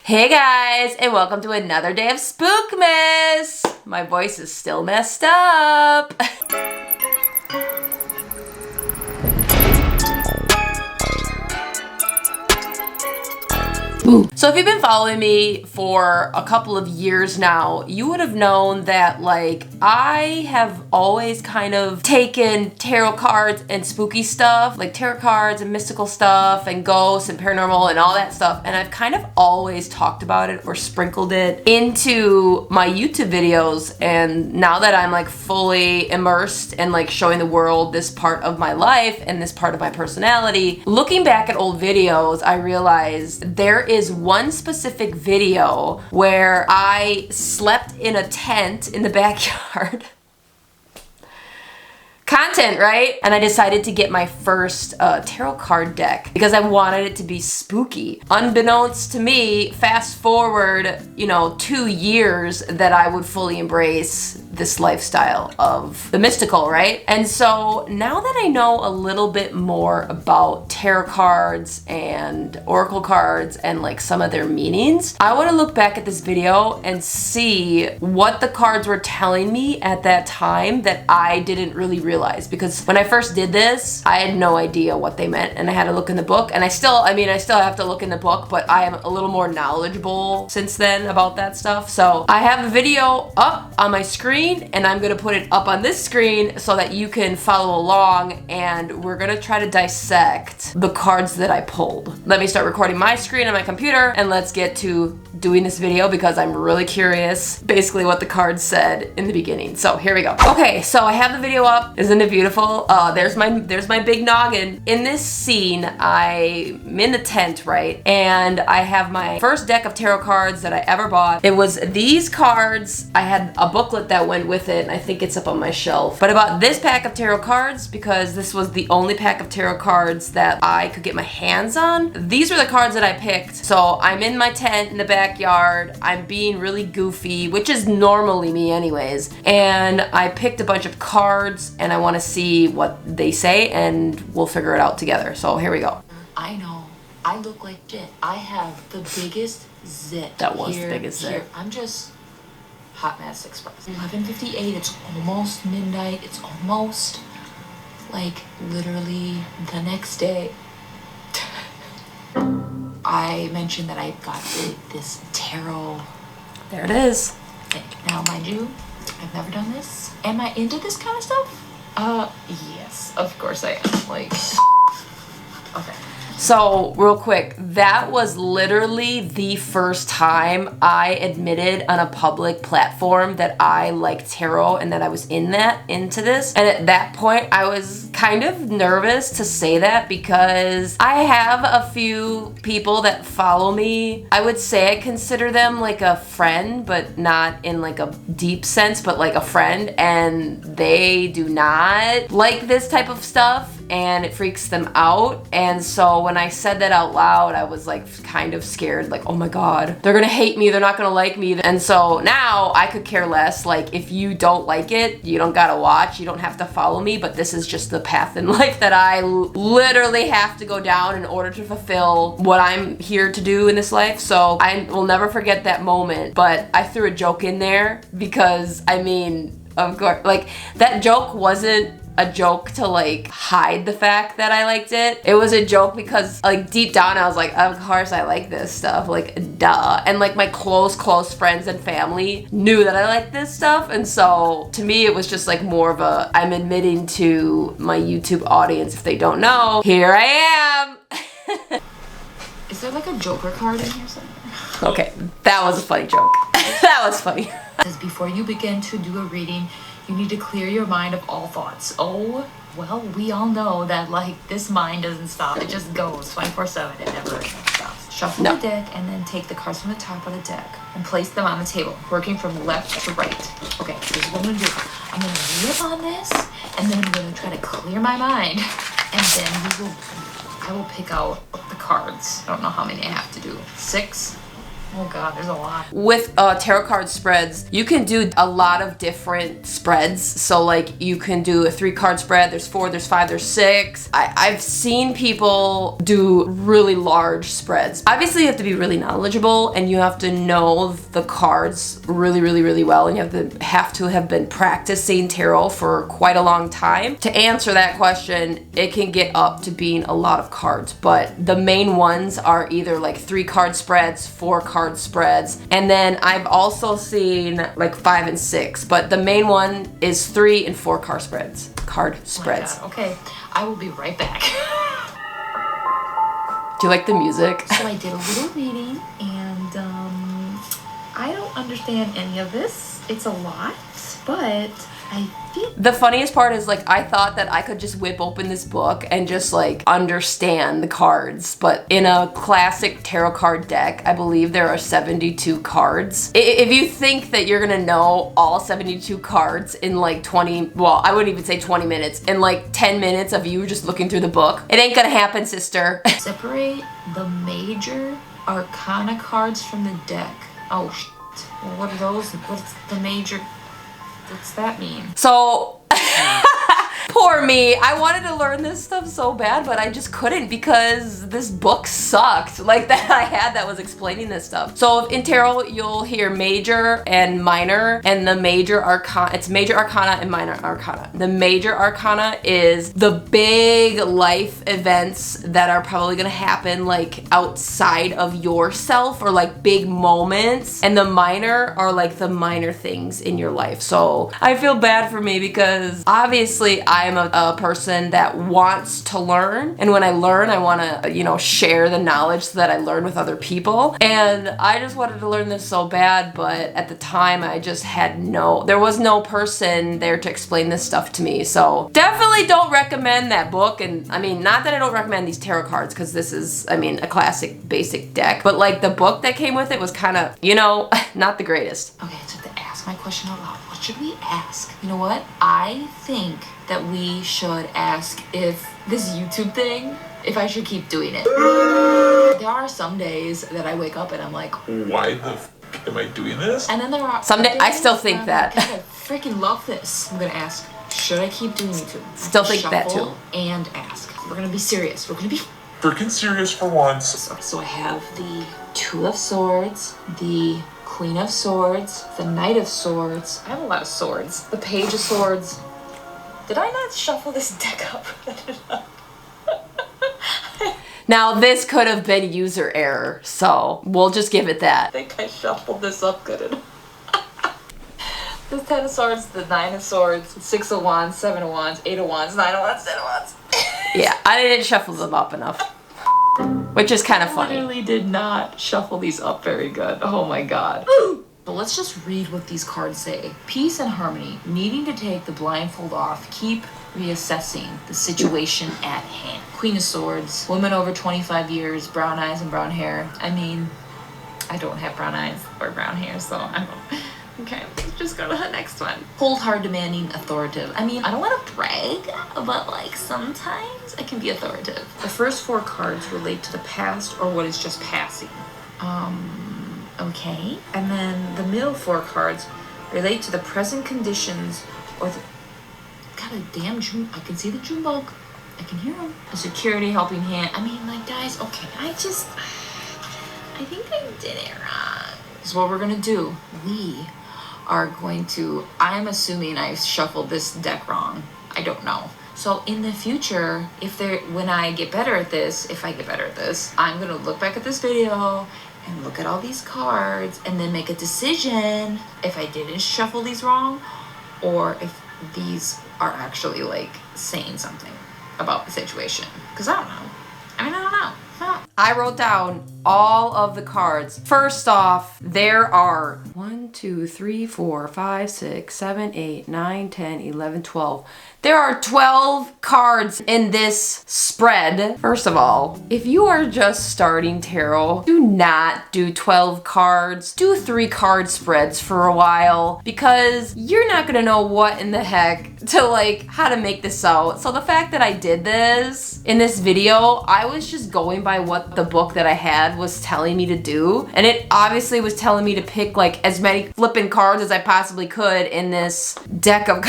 Hey guys, and welcome to another day of Spookmas! My voice is still messed up. So if you've been following me for a couple of years now, you would have known that I have always kind of taken tarot cards and spooky stuff, like tarot cards and mystical stuff and ghosts and paranormal and all that stuff, and I've kind of always talked about it or sprinkled it into my YouTube videos. And now that I'm fully immersed and showing the world this part of my life and this part of my personality, looking back at old videos, I realized there is one specific video where I slept in a tent in the backyard. Content, right? And I decided to get my first tarot card deck because I wanted it to be spooky. Unbeknownst to me, fast forward, 2 years that I would fully embrace this lifestyle of the mystical, right? And so now that I know a little bit more about tarot cards and oracle cards and some of their meanings, I want to look back at this video and see what the cards were telling me at that time that I didn't really realize. Because when I first did this, I had no idea what they meant, and I had to look in the book, and I still have to look in the book, but I am a little more knowledgeable since then about that stuff. So I have a video up on my screen, and I'm gonna put it up on this screen so that you can follow along, and we're gonna try to dissect the cards that I pulled. Let me start recording my screen on my computer, and let's get to doing this video because I'm really curious basically what the cards said in the beginning. So here we go. Okay, so I have the video up. Isn't it beautiful? There's my big noggin. In this scene, I'm in the tent, right? And I have my first deck of tarot cards that I ever bought. It was these cards. I had a booklet that went with it, and I think it's up on my shelf. But I bought this pack of tarot cards because this was the only pack of tarot cards that I could get my hands on. These were the cards that I picked. So I'm in my tent in the backyard. I'm being really goofy, which is normally me anyways. And I picked a bunch of cards, and I want to see what they say, and we'll figure it out together. So here we go. I know. I look like shit. I have the biggest zit. That was the biggest zit. I'm just hot mess express. 11:58. It's almost midnight. It's almost literally the next day. I mentioned that I got this tarot. There it is. Thing. Now, mind you, I've never done this. Am I into this kind of stuff? Yes, of course I am. Okay. So real quick, that was literally the first time I admitted on a public platform that I liked tarot and that I was into this. And at that point, I was kind of nervous to say that because I have a few people that follow me. I would say I consider them like a friend, but not in a deep sense, but like a friend. And they do not like this type of stuff, and it freaks them out. And so when I said that out loud, I was kind of scared, oh my God, they're gonna hate me, they're not gonna like me. And so now I could care less. If you don't like it, you don't gotta watch, you don't have to follow me, but this is just the path in life that I literally have to go down in order to fulfill what I'm here to do in this life. So I will never forget that moment, but I threw a joke in there because of course, that joke wasn't a joke to hide the fact that I liked it. It was a joke because deep down I was of course I like this stuff, duh. And my close friends and family knew that I liked this stuff, and so to me it was just more of a, I'm admitting to my YouTube audience, if they don't know, here I am. Is there a Joker card in here somewhere? Okay, that was a funny joke. That was funny. Says before you begin to do a reading, you need to clear your mind of all thoughts. Oh, well, we all know that this mind doesn't stop. It just goes 24/7. It never stops. Shuffle the deck and then take the cards from the top of the deck and place them on the table, working from left to right. Okay, this is what I'm gonna do. I'm gonna rip on this, and then I'm gonna try to clear my mind, and then I will pick out the cards. I don't know how many I have to do. 6, Oh God, there's a lot. With tarot card spreads, you can do a lot of different spreads. So like you can do a 3-card spread, there's 4, there's 5, there's 6. I've seen people do really large spreads. Obviously you have to be really knowledgeable and you have to know the cards really, really, really well, and you have to have been practicing tarot for quite a long time. To answer that question, it can get up to being a lot of cards, but the main ones are either like 3-card spreads, 4-card spreads, and then I've also seen like 5 and 6, but the main one is 3 and 4-card spreads. Oh okay, I will be right back. Do you like the music? So I did a little reading, and I don't understand any of this. It's a lot, but I feel... The funniest part is like I thought that I could just whip open this book and just like understand the cards, but in a classic tarot card deck, I believe there are 72 cards. If you think that you're gonna know all 72 cards in like 20, well, I wouldn't even say 20 minutes, in like 10 minutes of you just looking through the book, it ain't gonna happen, sister. Separate the major arcana cards from the deck. Oh shit. Well, what are those? What's the major... What's that mean? So, poor me. I wanted to learn this stuff so bad, but I just couldn't because this book sucked. Like that I had that was explaining this stuff. So in tarot, you'll hear major and minor, and the major arcana, it's major arcana and minor arcana. The major arcana is the big life events that are probably gonna happen like outside of yourself, or like big moments. And the minor are like the minor things in your life. So I feel bad for me because obviously I'm a person that wants to learn, and when I learn I want to, you know, share the knowledge so that I learn with other people, and I just wanted to learn this so bad, but at the time I just had there was no person there to explain this stuff to me. So definitely don't recommend that book. And I mean, not that I don't recommend these tarot cards, because this is, I mean, a classic basic deck, but like the book that came with it was kind of, you know, not the greatest. Okay, so to ask my question out loud, what should we ask? You know what? I think that we should ask if this YouTube thing, if I should keep doing it. There are some days that I wake up and I'm like, why the f am I doing this? and then there are Someday I still think that. Like, I freaking love this. I'm gonna ask, should I keep doing YouTube? Still think that too. Shuffle and ask. We're gonna be serious. We're gonna be Freaking serious for once. so I have the Two of Swords, the Queen of Swords, the Knight of Swords. I have a lot of swords. The Page of Swords. Did I not shuffle this deck up? Now this could have been user error, so we'll just give it that. I think I shuffled this up good enough. The Ten of Swords, the Nine of Swords, Six of Wands, Seven of Wands, Eight of Wands, Nine of Wands, Ten of Wands. Yeah, I didn't shuffle them up enough, which is kind of I funny. literally did not shuffle these up very good. Oh my god. So let's just read what these cards say. Peace and harmony, needing to take the blindfold off, keep reassessing the situation at hand. Queen of Swords, woman over 25 years, brown eyes and brown hair. I mean, I don't have brown eyes or brown hair, so I don't. Okay, let's just go to the next one. Cold, hard, demanding, authoritative. I mean, I don't want to brag, but like sometimes I can be authoritative. The first 4 cards relate to the past or what is just passing. Okay. And then the middle 4 cards relate to the present conditions or the... God, a damn June... I can see the June bug. I can hear him. A security helping hand. I mean, like, guys, okay, I think I did it wrong. This is what we're gonna do. We are going to... I'm assuming I shuffled this deck wrong. I don't know. So in the future, when I get better at this, if I get better at this, I'm gonna look back at this video and look at all these cards and then make a decision if I didn't shuffle these wrong or if these are actually like saying something about the situation. Because I don't know. I mean, I don't know. I wrote down all of the cards. First off, there are 1, 2, 3, 4, 5, 6, 7, 8, 9, 10, 11, 12. There are 12 cards in this spread. First of all, if you are just starting tarot, do not do 12 cards. Do 3-card spreads for a while, because you're not gonna know what in the heck to like, how to make this out. So the fact that I did this in this video, I was just going by what the book that I had dad was telling me to do. And it obviously was telling me to pick like as many flipping cards as I possibly could in this deck of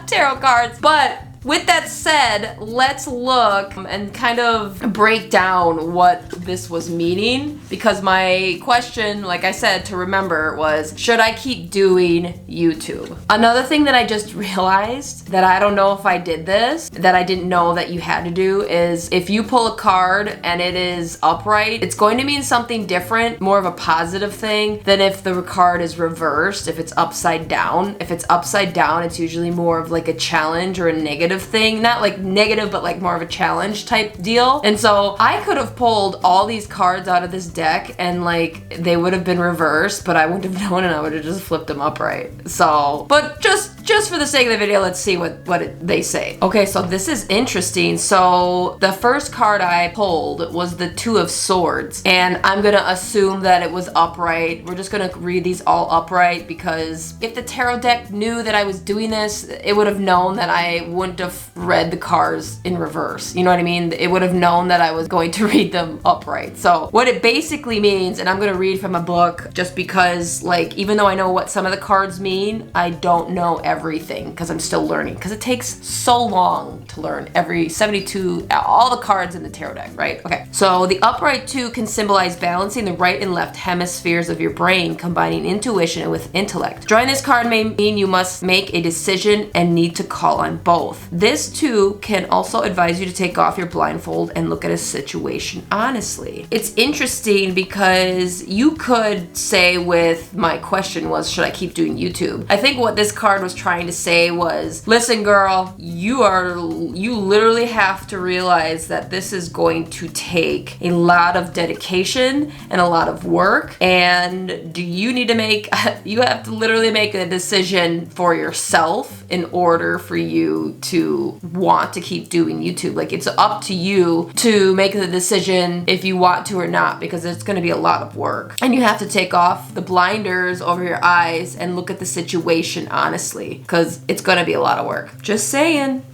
tarot cards. But with that said, let's look and kind of break down what this was meaning, because my question, like I said, to remember was, should I keep doing YouTube? Another thing that I just realized that I don't know if I did this, that I didn't know that you had to do, is if you pull a card and it is upright, it's going to mean something different, more of a positive thing, than if the card is reversed, if it's upside down. If it's upside down, it's usually more of like a challenge or a negative thing, not like negative, but like more of a challenge type deal. And so I could have pulled all these cards out of this deck and like they would have been reversed, but I wouldn't have known and I would have just flipped them upright. So, but just for the sake of the video, let's see what they say. Okay, so this is interesting. So the first card I pulled was the Two of Swords, and I'm gonna assume that it was upright. We're just gonna read these all upright, because if the tarot deck knew that I was doing this, it would have known that I wouldn't have read the cards in reverse. You know what I mean? It would have known that I was going to read them upright. So what it basically means, and I'm gonna read from a book just because, like, even though I know what some of the cards mean, I don't know everything because I'm still learning, because it takes so long to learn every 72, all the cards in the tarot deck, right? Okay, so the upright two can symbolize balancing the right and left hemispheres of your brain, combining intuition with intellect. Drawing this card may mean you must make a decision and need to call on both. This too can also advise you to take off your blindfold and look at a situation honestly. It's interesting because you could say, with my question was, should I keep doing YouTube? I think what this card was trying to say was, listen girl, you literally have to realize that this is going to take a lot of dedication and a lot of work, and you have to literally make a decision for yourself in order for you to want to keep doing YouTube. Like, it's up to you to make the decision if you want to or not, because it's going to be a lot of work, and you have to take off the blinders over your eyes and look at the situation honestly, because it's going to be a lot of work. Just saying.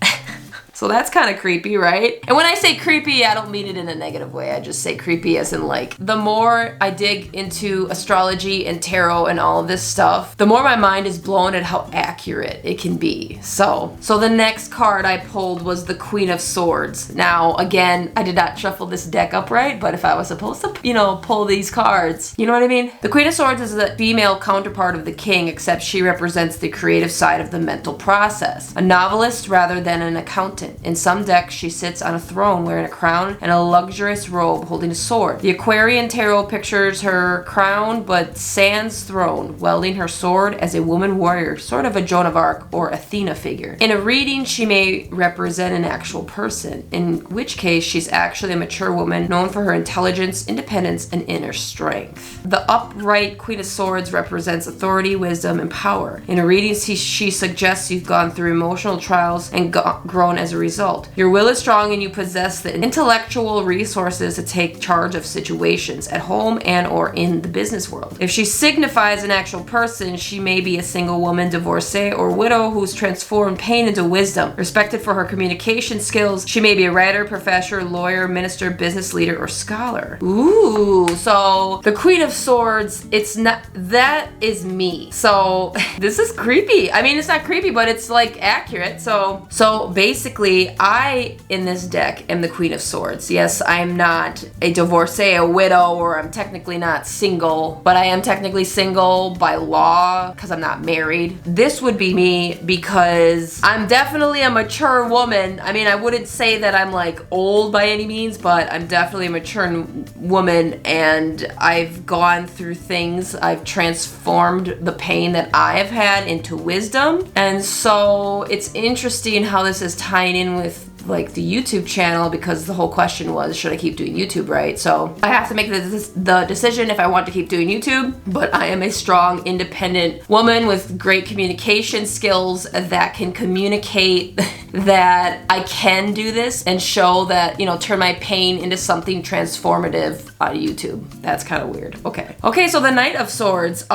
So that's kind of creepy, right? And when I say creepy, I don't mean it in a negative way. I just say creepy as in, like, the more I dig into astrology and tarot and all of this stuff, the more my mind is blown at how accurate it can be. So the next card I pulled was the Queen of Swords. Now, again, I did not shuffle this deck upright, but if I was supposed to, pull these cards, you know what I mean? The Queen of Swords is the female counterpart of the King, except she represents the creative side of the mental process. A novelist rather than an accountant. In some decks, she sits on a throne wearing a crown and a luxurious robe holding a sword. The Aquarian tarot pictures her crown but sans throne, wielding her sword as a woman warrior, sort of a Joan of Arc or Athena figure. In a reading, she may represent an actual person, in which case she's actually a mature woman known for her intelligence, independence, and inner strength. The upright Queen of Swords represents authority, wisdom, and power. In a reading, she suggests you've gone through emotional trials and grown as a result. Your will is strong and you possess the intellectual resources to take charge of situations at home and or in the business world. If she signifies an actual person, she may be a single woman, divorcee, or widow who's transformed pain into wisdom. Respected for her communication skills, she may be a writer, professor, lawyer, minister, business leader, or scholar. Ooh, so the Queen of Swords, that is me. So this is creepy. I mean, it's not creepy, but it's like accurate. So basically, I, in this deck, am the Queen of Swords. Yes, I'm not a divorcee, a widow, or I'm technically not single, but I am technically single by law because I'm not married. This would be me because I'm definitely a mature woman. I mean, I wouldn't say that I'm like old by any means, but I'm definitely a mature woman, and I've gone through things. I've transformed the pain that I've had into wisdom. And so it's interesting how this is tying in with like the YouTube channel, because the whole question was, should I keep doing YouTube, right? So I have to make the decision if I want to keep doing YouTube, but I am a strong, independent woman with great communication skills that can communicate that I can do this and show that, turn my pain into something transformative on YouTube. That's kind of weird. Okay, so the Knight of Swords.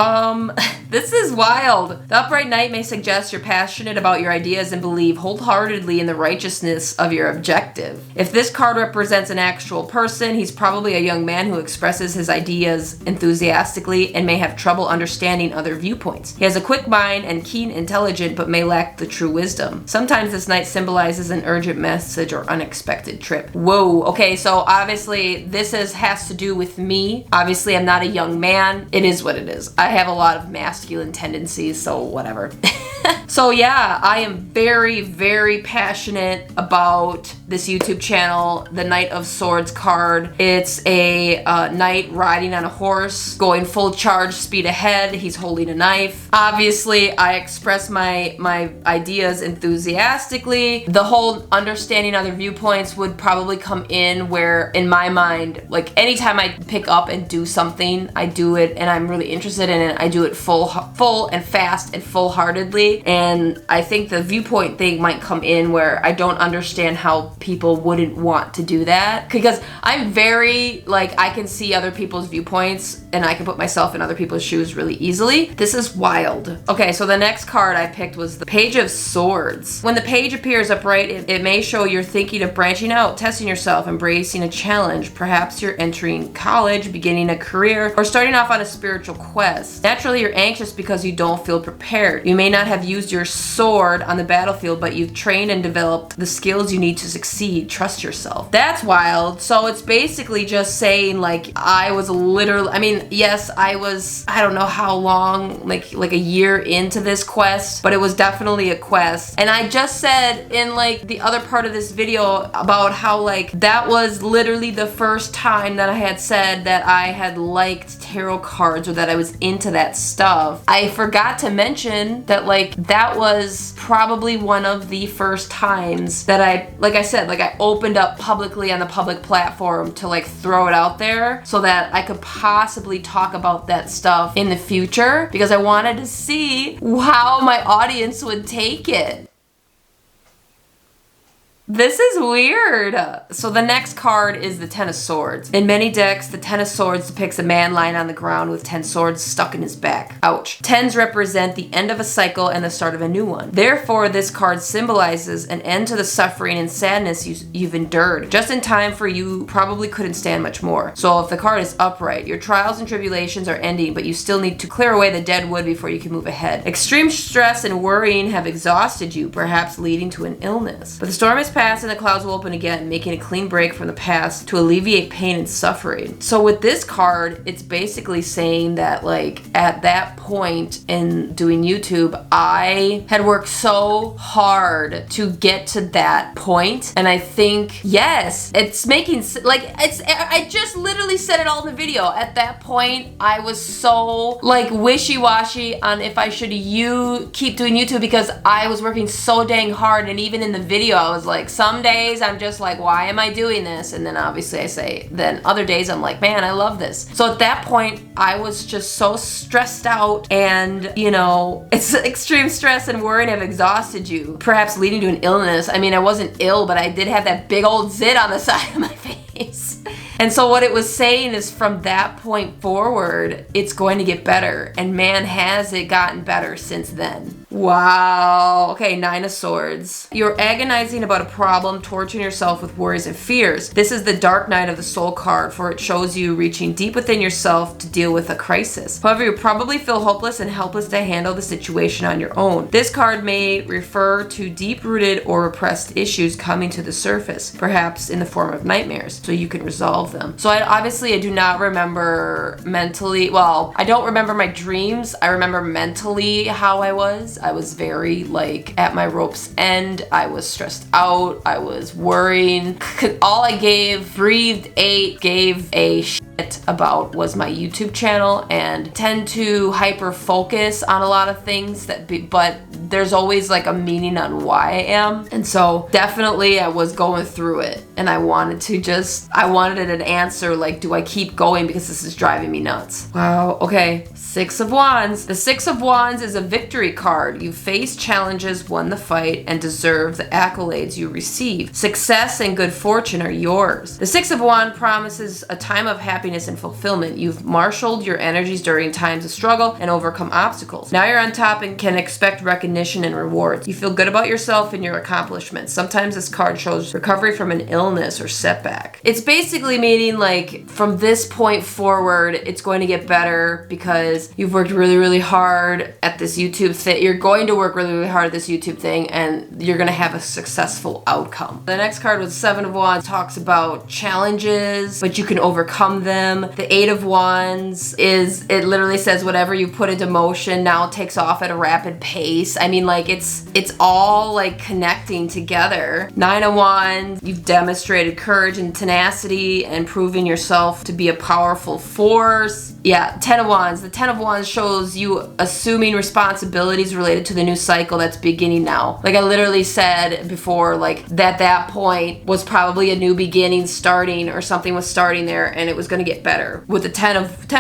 This is wild. The upright knight may suggest you're passionate about your ideas and believe wholeheartedly in the righteousness focus of your objective. If this card represents an actual person, he's probably a young man who expresses his ideas enthusiastically and may have trouble understanding other viewpoints. He has a quick mind and keen intelligence, but may lack the true wisdom. Sometimes this knight symbolizes an urgent message or unexpected trip. Whoa, okay, so obviously this has to do with me. Obviously I'm not a young man. It is what it is. I have a lot of masculine tendencies, so whatever. So yeah, I am very, very passionate about this YouTube channel, the Knight of Swords card. It's a knight riding on a horse, going full charge, speed ahead. He's holding a knife. Obviously, I express my ideas enthusiastically. The whole understanding other viewpoints would probably come in where, in my mind, like anytime I pick up and do something, I do it and I'm really interested in it. I do it full and fast and full-heartedly. And I think the viewpoint thing might come in where I don't understand how people wouldn't want to do that, because I'm very, like, I can see other people's viewpoints and I can put myself in other people's shoes really easily. This is wild. Okay, so the next card I picked was the Page of Swords. When the page appears upright, it may show you're thinking of branching out, testing yourself, embracing a challenge. Perhaps you're entering college, beginning a career, or starting off on a spiritual quest. Naturally, you're anxious because you don't feel prepared. You may not have used your sword on the battlefield, but you've trained and developed the skills you need to succeed. Trust yourself. That's wild. So it's basically just saying, like, I was literally, I mean, yes, I was, I don't know how long, like a year into this quest, but it was definitely a quest. And I just said in like the other part of this video about how like that was literally the first time that I had said that I had liked tarot cards or that I was into that stuff. I forgot to mention that like that was probably one of the first times that I opened up publicly on the public platform to like throw it out there so that I could possibly talk about that stuff in the future, because I wanted to see how my audience would take it. This is weird. So the next card is the Ten of Swords. In many decks, the Ten of Swords depicts a man lying on the ground with 10 swords stuck in his back. Ouch. Tens represent the end of a cycle and the start of a new one. Therefore, this card symbolizes an end to the suffering and sadness you've endured. Just in time for you probably couldn't stand much more. So if the card is upright, your trials and tribulations are ending, but you still need to clear away the dead wood before you can move ahead. Extreme stress and worrying have exhausted you, perhaps leading to an illness. But the storm is past and the clouds will open again, making a clean break from the past to alleviate pain and suffering. So with this card, it's basically saying that like at that point in doing YouTube, I had worked so hard to get to that point. And I think, yes, it's making, like, I just literally said it all in the video. At that point, I was so like wishy-washy on if I should keep doing YouTube, because I was working so dang hard. And even in the video, I was like, some days I'm just like, why am I doing this? And then obviously I say, then other days I'm like, man, I love this. So at that point, I was just so stressed out, and you know, it's extreme stress and worry have exhausted you, perhaps leading to an illness. I mean, I wasn't ill, but I did have that big old zit on the side of my face. And so what it was saying is from that point forward, it's going to get better. And man, has it gotten better since then. Wow. Okay, Nine of Swords. You're agonizing about a problem, torturing yourself with worries and fears. This is the Dark Night of the Soul card, for it shows you reaching deep within yourself to deal with a crisis. However, you probably feel hopeless and helpless to handle the situation on your own. This card may refer to deep-rooted or repressed issues coming to the surface, perhaps in the form of nightmares, so you can resolve them. So I do not remember mentally, well, I don't remember my dreams. I remember mentally how I was. I was very like at my rope's end. I was stressed out. I was worrying. All I breathed, ate, gave a shit about was my YouTube channel, and tend to hyper focus on a lot of things but there's always like a meaning on why I am. And so definitely I was going through it, and I wanted an answer, like, do I keep going because this is driving me nuts? Wow. Okay. Six of Wands. The Six of Wands is a victory card. You faced challenges, won the fight, and deserve the accolades you receive. Success and good fortune are yours. The Six of Wands promises a time of happiness happiness and fulfillment. You've marshaled your energies during times of struggle and overcome obstacles. Now you're on top and can expect recognition and rewards. You feel good about yourself and your accomplishments. Sometimes this card shows recovery from an illness or setback. It's basically meaning like from this point forward, it's going to get better because you've worked really, really hard at this YouTube thing. You're going to work really, really hard at this YouTube thing and you're going to have a successful outcome. The next card with 7 of Wands talks about challenges, but you can overcome them. The 8 of Wands it literally says whatever you put into motion now takes off at a rapid pace. I mean, like it's all like connecting together. 9 of Wands, you've demonstrated courage and tenacity and proven yourself to be a powerful force. Yeah, 10 of Wands. The 10 of Wands shows you assuming responsibilities related to the new cycle that's beginning now. Like I literally said before, like that point was probably a new beginning starting, or something was starting there and it was going to get better. With the 10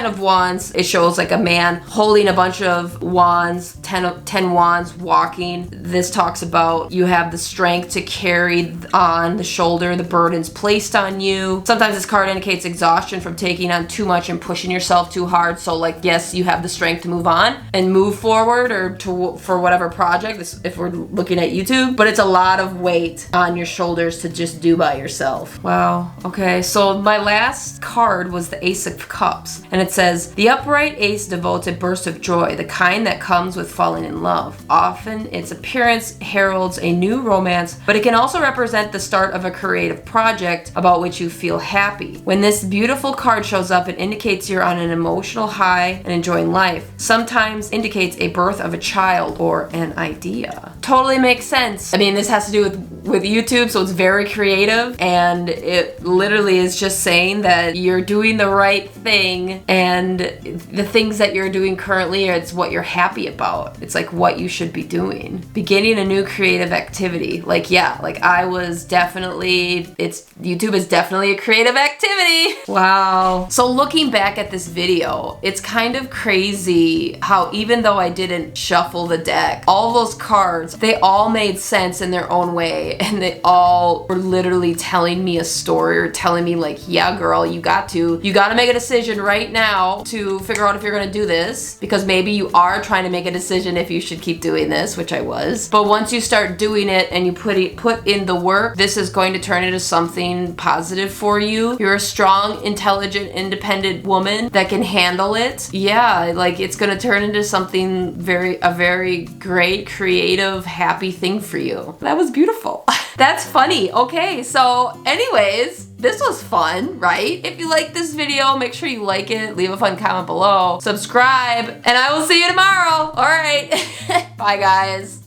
of Wands, it shows like a man holding a bunch of wands, 10 wands walking. This talks about you have the strength to carry on the shoulder the burdens placed on you. Sometimes this card indicates exhaustion from taking on too much and pushing yourself too hard. So like, yes, you have the strength to move on and move forward or for whatever project, if we're looking at YouTube, but it's a lot of weight on your shoulders to just do by yourself. Wow. Okay. So my last card was the Ace of Cups, and it says, the upright ace devotes a burst of joy, the kind that comes with falling in love. Often its appearance heralds a new romance, but it can also represent the start of a creative project about which you feel happy. When this beautiful card shows up, it indicates you're on an emotional high and enjoying life. Sometimes indicates a birth of a child or an idea. Totally makes sense. I mean, this has to do with YouTube, so it's very creative, and it literally is just saying that you're doing the right thing, and the things that you're doing currently, it's what you're happy about. It's like what you should be doing. Beginning a new creative activity. Like, yeah, like I was definitely, YouTube is definitely a creative activity. Wow. So looking back at this video, it's kind of crazy how even though I didn't shuffle the deck, all those cards, they all made sense in their own way, and they all were literally telling me a story or telling me like, yeah girl, you got to make a decision right now to figure out if you're gonna do this, because maybe you are trying to make a decision if you should keep doing this, which I was. But once you start doing it and you put in the work, this is going to turn into something positive for you. You're a strong, intelligent, independent woman that can handle it. Yeah, like it's gonna turn into something a very great, creative, happy thing for you. That was beautiful. That's funny. Okay, so anyways, this was fun, right? If you like this video, make sure you like it, leave a fun comment below, subscribe, and I will see you tomorrow. All right. Bye, guys.